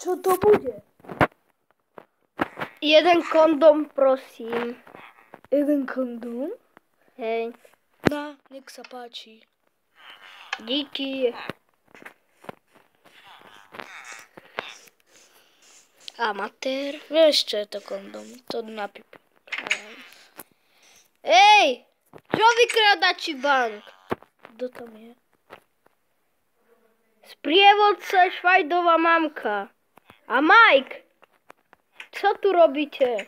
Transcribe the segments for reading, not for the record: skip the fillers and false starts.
Čo to bude? Jeden kondom, prosím. Jeden kondóm? Hej. Na, nech sa páči. Díky. Amatér. Vieš, čo je to kondóm? To na pipi. Ej! Čo vykradači bank? Kto tam je? Sprievodca Švajdová mamka. A Mike! Čo tu robíte?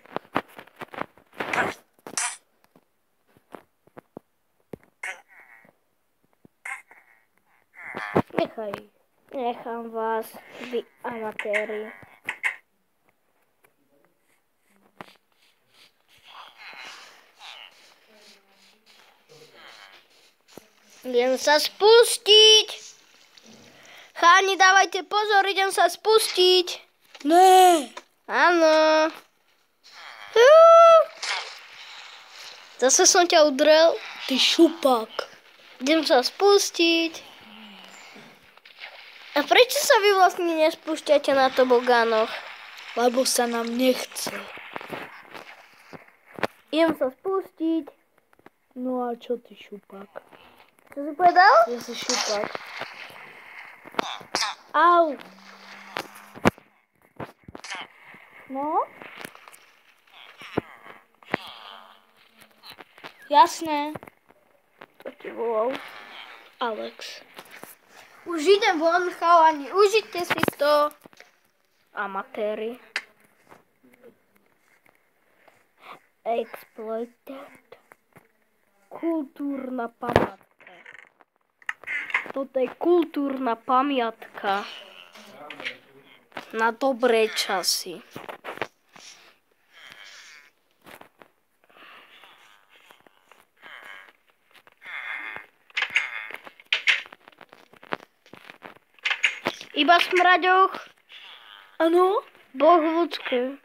Nechaj. Nechám vás, vy amatéri. Idem sa spustiť. Cháni, dávajte pozor, idem sa spustiť. Ne. Áno. Zase som ťa udrel. Ty šupak. Idem sa spustiť. A prečo sa vy vlastne nespúšťate na tobogánoch? Lebo sa nám nechce. Idem sa spustiť. No a čo ty šupak? Čo si povedal? Ja si šupak. Au. No? Jasné. To ti volal. Alex. Už idem von, chalani. Užite si to. Amatéri. Exploited. Kultúrna pamiatka. Toto je kultúrna pamiatka. Na dobré časy. Iba smraďoch. Ano? Boh v ľudské.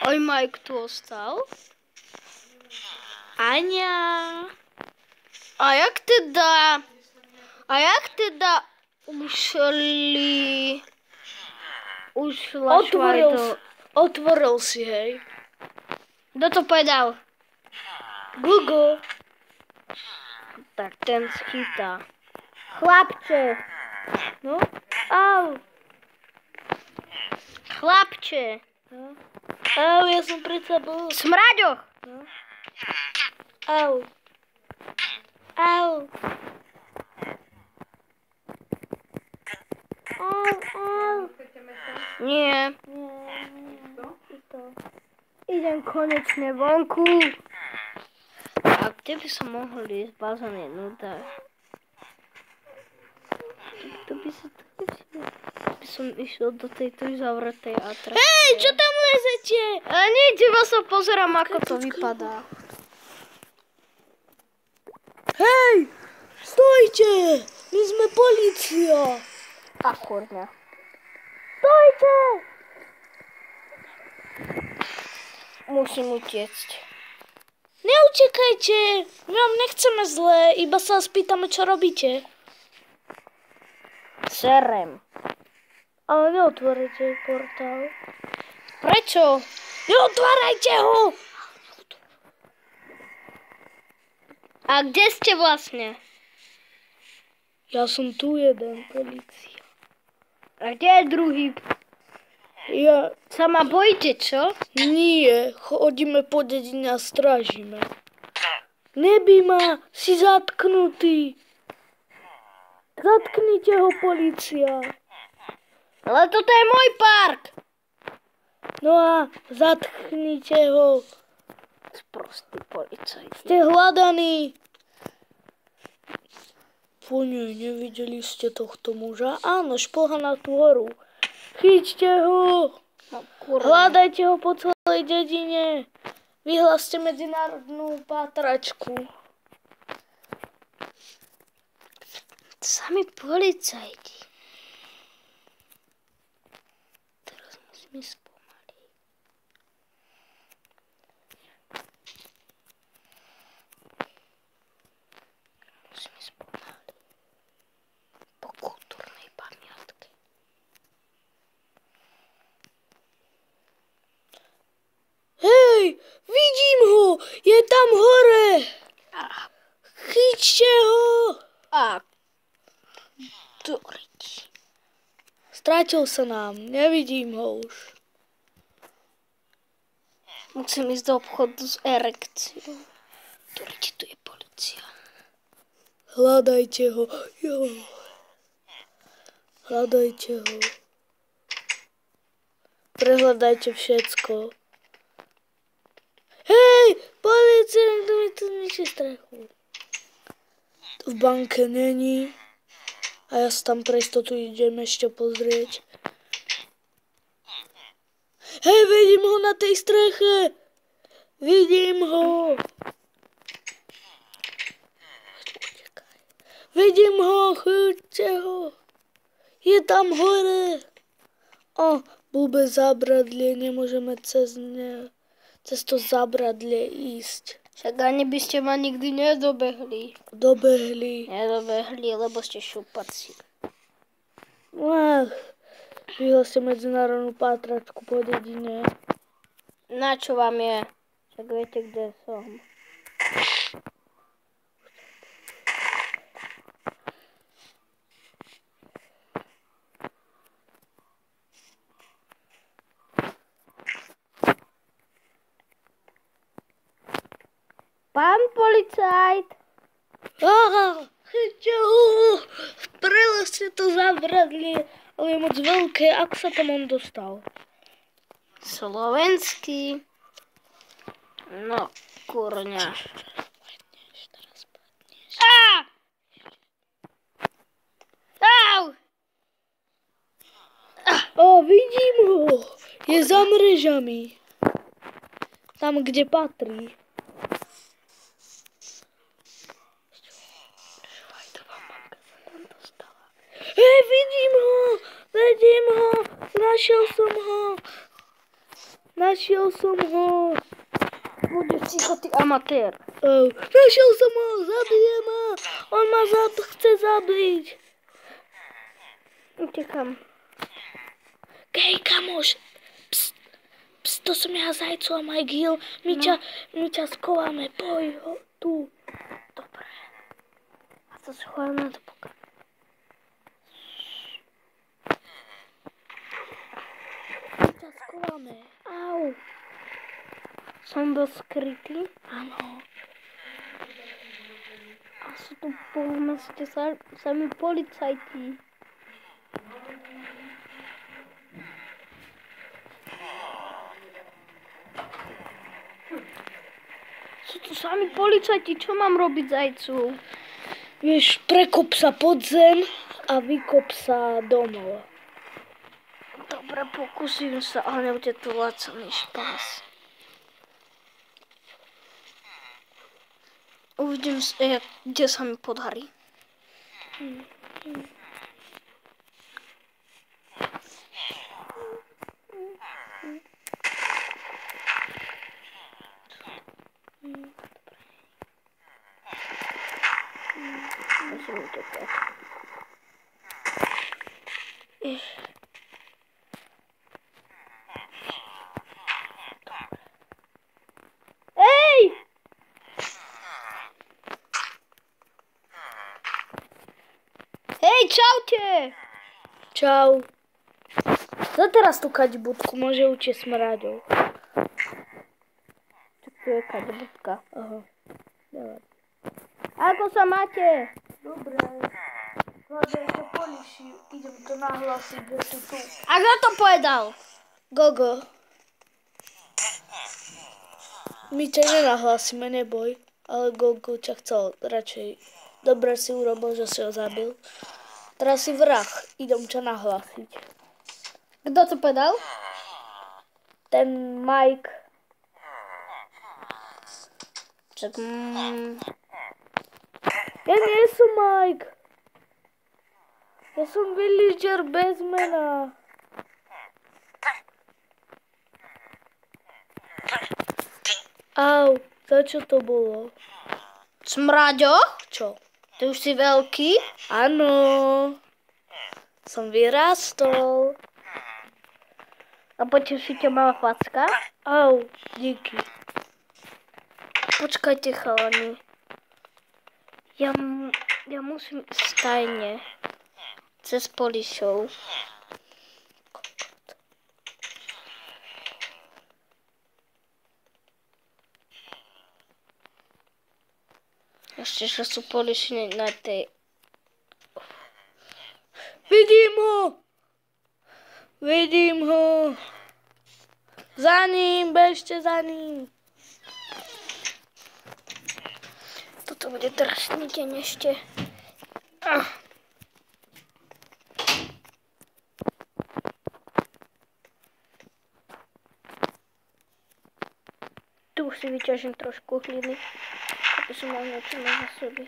Oj, Mike tu ostal. Ania. A jak teda ušla Švajdo? Otvoril si, hej. Kto to povedal? Google. Tak ten schytá. Chlapče. No? Au. Chlapče. No. Au, ja som predsa bol. Smraďoch. No. Au. Au. Au. Nie. Idem konečne vonku. A kde by som mohol ísť? Bazén je nuda. To by som išiel do tejto zavretej atrakcie. Hej, čo tam lezete? A nič, iba sa pozerám, ako to vypadá. Hej, stojte! My sme polícia. A kurňa. Stojte! Musím utiecť. Neutekajte, my vám nechceme zle, iba sa spýtame, čo robíte. Serem. Ale neotvárajte portál. Prečo? Neotvárajte ho! A kde ste vlastne? Ja som tu jeden, polícia. A kde je druhý? Ja... Sa ma bojíte, čo? Nie, chodíme po dedine a strážime. Nebí ma, si zatknutý. Zatknite ho, polícia. Ale toto je môj park. No a zatknite ho. Sprostý policajt. Ste hľadaní. Nie, nevideli ste tohto muža? Áno, šplhá na tú horu. Chyťte ho. No, kurva. Hľadajte ho po celej dedine. Vyhláste medzinárodnú pátračku. Sami policajti. Teraz musíme spomaliť. Musíme spomaliť. Po kultúrnej pamiatke. Chyťte ho! A Doriť. Strátil sa nám, nevidím ho už. Musím ísť do obchodu s erekciou. Doriť, tu je policia. Hľadajte ho. Jo. Hľadajte ho. Prehľadajte všetko. Hej, policia, kto mi tu ničí strechu. V banke není. A ja sa tam pre istotu idem ešte pozrieť. Hej, vidím ho na tej streche. Vidím ho. Vidím ho, chyťte ho. Je tam hore. O, blbé zábradlie, nemôžeme cez to zábradlie ísť. Však ani by ste ma nikdy nedobehli. Nedobehli, lebo ste šupaci. Vyhlaste medzinárodnú pátračku po dedine. Na čo vám je? Však viete, kde som. Pán policajt! Chyťte ho! Prelezte to zábradlie, ale je moc veľké. Ako sa tam on dostal? Slovenský. No, kurňa. Au! Vidím ho! Je za mrežami. Tam, kde patrí. Hej, vidím ho! Našiel som ho! Bude psychotý amatér. Našiel som ho! Zabijem ho! On ma chce zabiť! Utekam. Hej, kamoš! Pst, to som ja Zajcu a Mike Hill. My ťa skováme. Poj ho tu. Dobre. A to schováme do pokoja. Au. Som dosť skrytý? Áno. A sú tu po meste sami policajti. Sú tu sami policajti, čo mám robiť, Zajcu? Vieš, prekop sa pod zem a vykop sa domov. Dobre, pokúsim sa, ale nebude tu lacaný špás. Uvidím, kde sa mi podarí. Musím utekať. Ej! Hej, čaute! Čau. Za teraz tu kadibudku môže učiť smraďou. Tu je kadibudka. Aha. Dobre. Ako sa máte? Dobre. Hľadajte polišiu. Idem to nahlásiť, že sú tu. A kto to povedal? Gogo. My ťa nenahlásime, neboj. Ale Gogo ťa chcel radšej. Dobre si urobil, že si ho zabil. Teraz si vrah. Idem ťa nahlásiť. Kto to povedal? Ten Mike. Čak, Ja nie som Mike. Ja som villager bez mena. Au, za čo to bolo? Smraďo? Čo? Ty už si veľký? Áno. Som vyrástol. A poteší ťa malá facka? Au, díky. Počkajte, chalani. Ja musím stajne cez Polišov. Ešte, že sú Poliši na tej... Vidím ho! Za ním, bežte za ním! Toto bude drsný deň ešte. Tu už si vyťažím trošku hliny, aby som mal niečo na zásoby.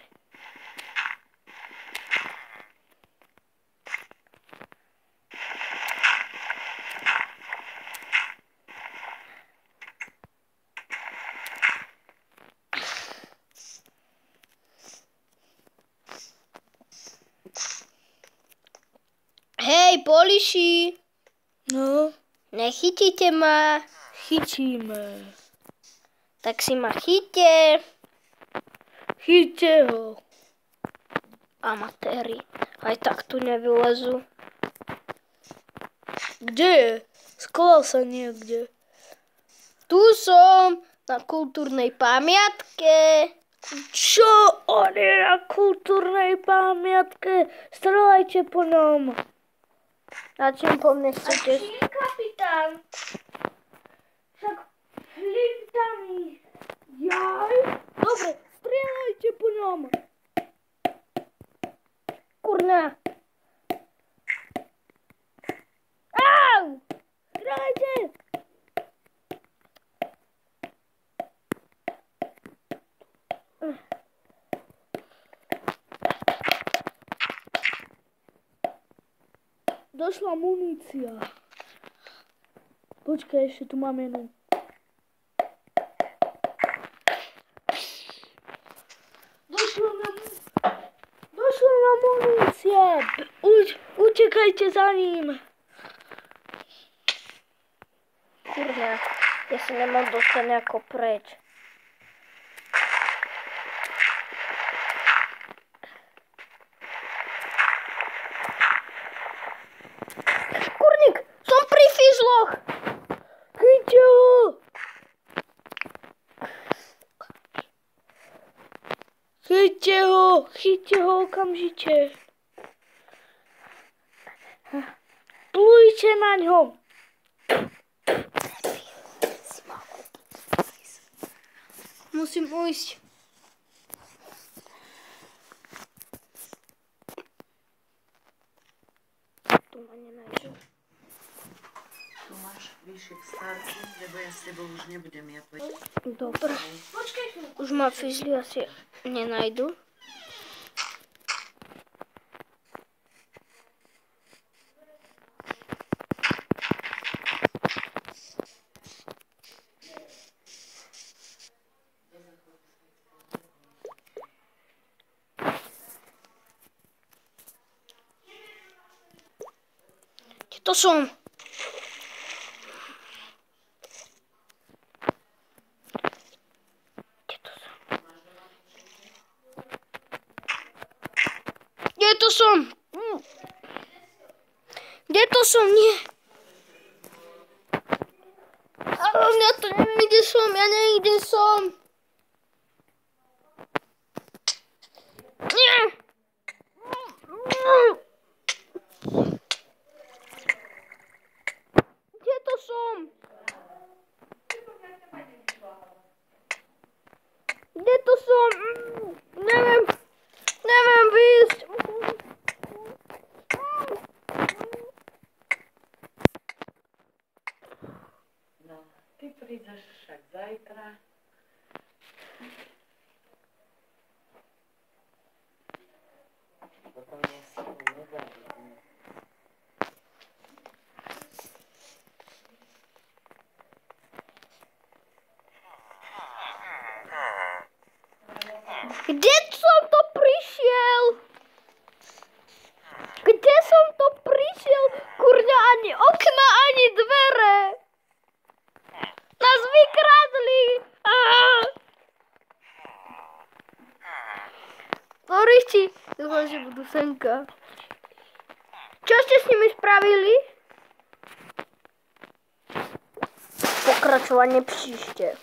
Hej, Poliši! No, Nechytíte ma? chytíme. Tak si ma chyťte. Chyťte ho. Amatéri. Aj tak tu nevylezu. Kde je? Skoval sa niekde. Tu som, na kultúrnej pamiatke. Čo? On je na kultúrnej pamiatke. Strelajte po ňom. Na čím po mne chcete? Kapitán? Však flintami. Jaj? Dobre, strelajte po ňom. Kurňa. Au! Strelajte! Došla munícia. Počkaj, ešte tu mám jednu. Došla na munícia. Utekajte za ním. Kurňa. Ja sa nemám dostať nejako preč. Kurník, som pri fízloch. Chyťte ho. Chyťte ho okamžite. Plujte na ňom. Musím ujsť. Tu ma nenájdu. Tu máš vyššie starky, lebo ja s tebou už nebudem ja povedať. Dobre. Už ma fízli asi nenajdu. Kde to som? Kde to som? Kde to som? Nie. Ale mňa to neviem, kde som. Ja neviem, kde som. Nie. Kde to som? Kde to som? Neviem. Neviem výjsť. No, ty prídeš však zajtra. Potom ja si ho nezavidím. Kde som to prišiel? Kde som to prišiel? Kurňa, ani okna, ani dvere. Nás vykradli. Turisti, dúfam, že budú senka. Čo ste s nimi spravili? Pokračovanie příště.